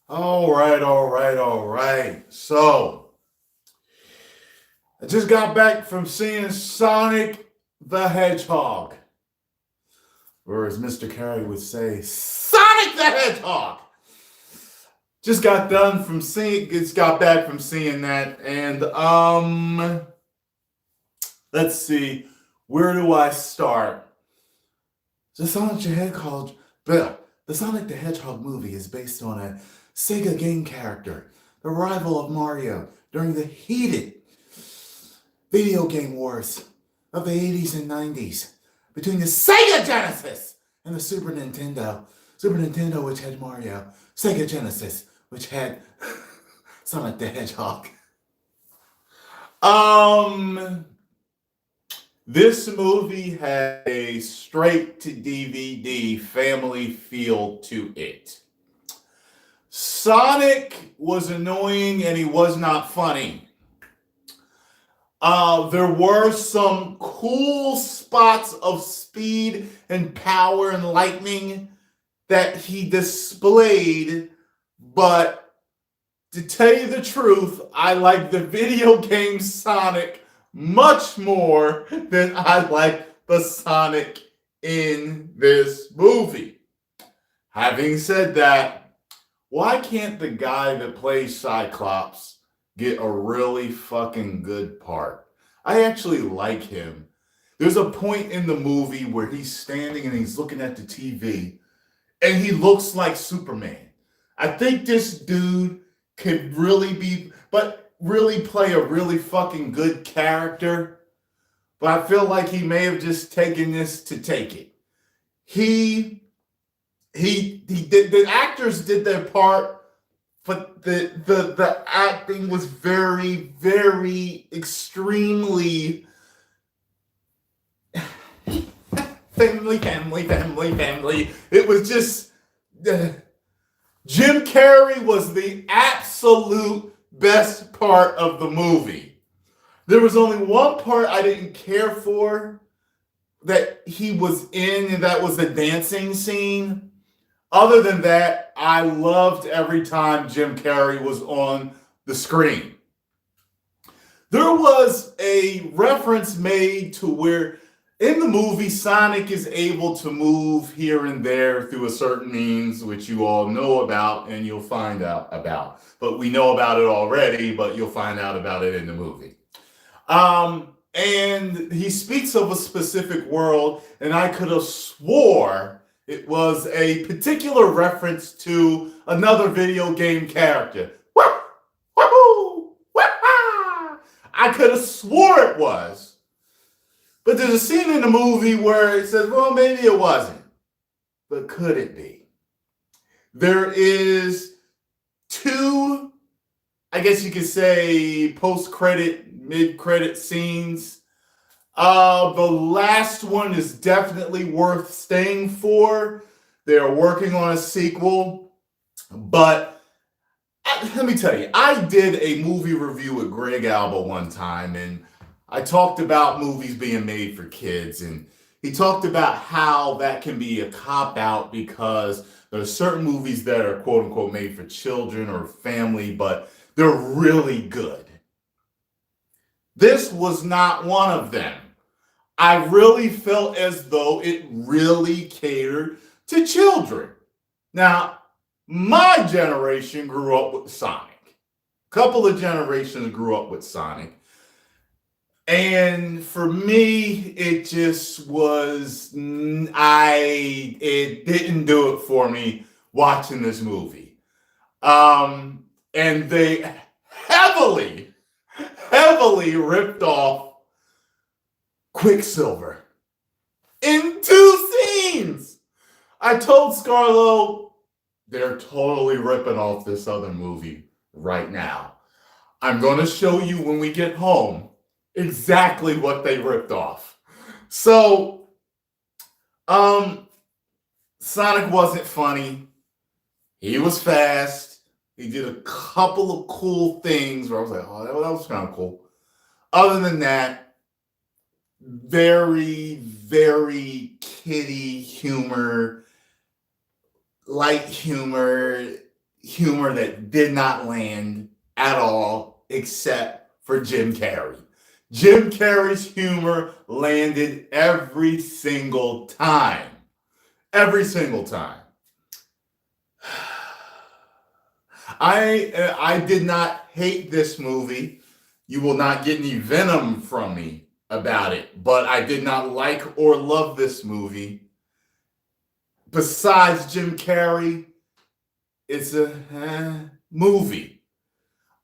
All right. So, I just got back from seeing Sonic the Hedgehog. Or as Mr. Carey would say, Sonic the Hedgehog! Just got back from seeing that, and let's see, where do I start? The Sonic the Hedgehog, the Sonic the Hedgehog movie is based on a Sega game character, the rival of Mario during the heated video game wars of the 80s and 90s between the Sega Genesis and the Super Nintendo. Super Nintendo, which had Mario, Sega Genesis, which had Sonic the Hedgehog. Um, this movie had a straight to DVD family feel to it. Sonic was annoying and he was not funny. There were some cool spots of speed and power and lightning that he displayed, but to tell you the truth, I like the video game Sonic much more than I like the Sonic in this movie. Having said that, why can't the guy that plays Cyclops get a really fucking good part? I actually like him. There's a point in the movie where he's standing and he's looking at the TV and he looks like Superman. I think this dude could really play a really fucking good character. But I feel like he may have just taken this to take it. He did, the actors did their part, but the acting was very, very extremely family. It was just Jim Carrey was the absolute best part of the movie. There was only one part I didn't care for that he was in, and that was the dancing scene. Other than that, I loved every time Jim Carrey was on the screen. There was a reference made to where in the movie Sonic is able to move here and there through a certain means, which you all know about and you'll find out about. But we know about it already, but you'll find out about it in the movie. And he speaks of a specific world, and I could have swore it was a particular reference to another video game character. Wahoo! Wah-ha! I could have swore it was. But there's a scene in the movie where it says, well, maybe it wasn't. But could it be? There is two, I guess you could say, post-credit, mid-credit scenes. The last one is definitely worth staying for. They're working on a sequel. But let me tell you, I did a movie review with Greg Alba one time, and I talked about movies being made for kids, and he talked about how that can be a cop-out because there are certain movies that are quote-unquote made for children or family, but they're really good. This was not one of them. I really felt as though it really catered to children. Now, my generation grew up with Sonic. A couple of generations grew up with Sonic. And for me, it just was, it didn't do it for me watching this movie. And they heavily ripped off Quicksilver in two scenes. I told Scarlo, they're totally ripping off this other movie right now. I'm going to show you when we get home exactly what they ripped off. So, Sonic wasn't funny. He was fast. He did a couple of cool things where I was like, oh, that was kind of cool. Other than that, very, very kiddie humor. light humor that did not land at all, except for Jim Carrey. Jim Carrey's humor landed every single time. Every single time. I did not hate this movie. You will not get any venom from me about it, but I did not like or love this movie. Besides Jim Carrey, it's a movie.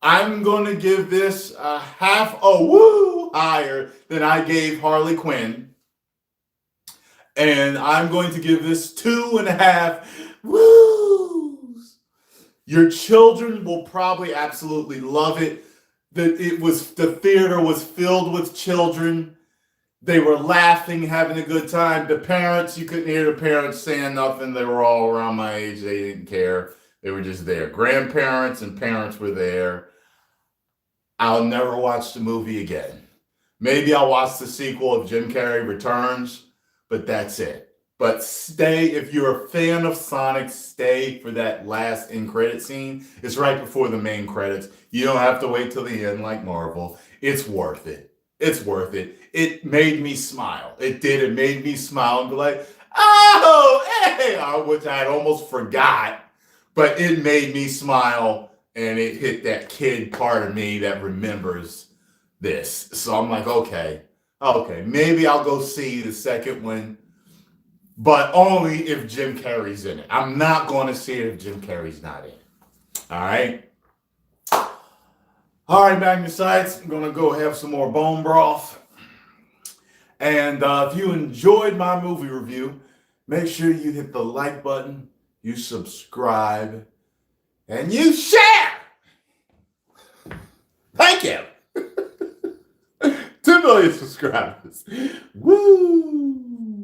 I'm going to give this a half a woo higher than I gave Harley Quinn. And I'm going to give this 2.5 woos. Your children will probably absolutely love it. The theater was filled with children. They were laughing, having a good time. The parents, you couldn't hear the parents saying nothing. They were all around my age. They didn't care. They were just there. Grandparents and parents were there. I'll never watch the movie again. Maybe I'll watch the sequel of Jim Carrey Returns, but that's it. But stay, if you're a fan of Sonic, stay for that last end credit scene. It's right before the main credits. You don't have to wait till the end like Marvel. It's worth it. It's worth it. It made me smile. It did. It made me smile and be like, oh, hey, which I had almost forgot. But it made me smile, and it hit that kid part of me that remembers this. So I'm like, okay, maybe I'll go see the second one, but only if Jim Carrey's in it. I'm not going to see it if Jim Carrey's not in it. All right? All right, Magnusites, I'm going to go have some more bone broth. And if you enjoyed my movie review, make sure you hit the like button, you subscribe, and you share. Thank you. 2 million subscribers. Woo!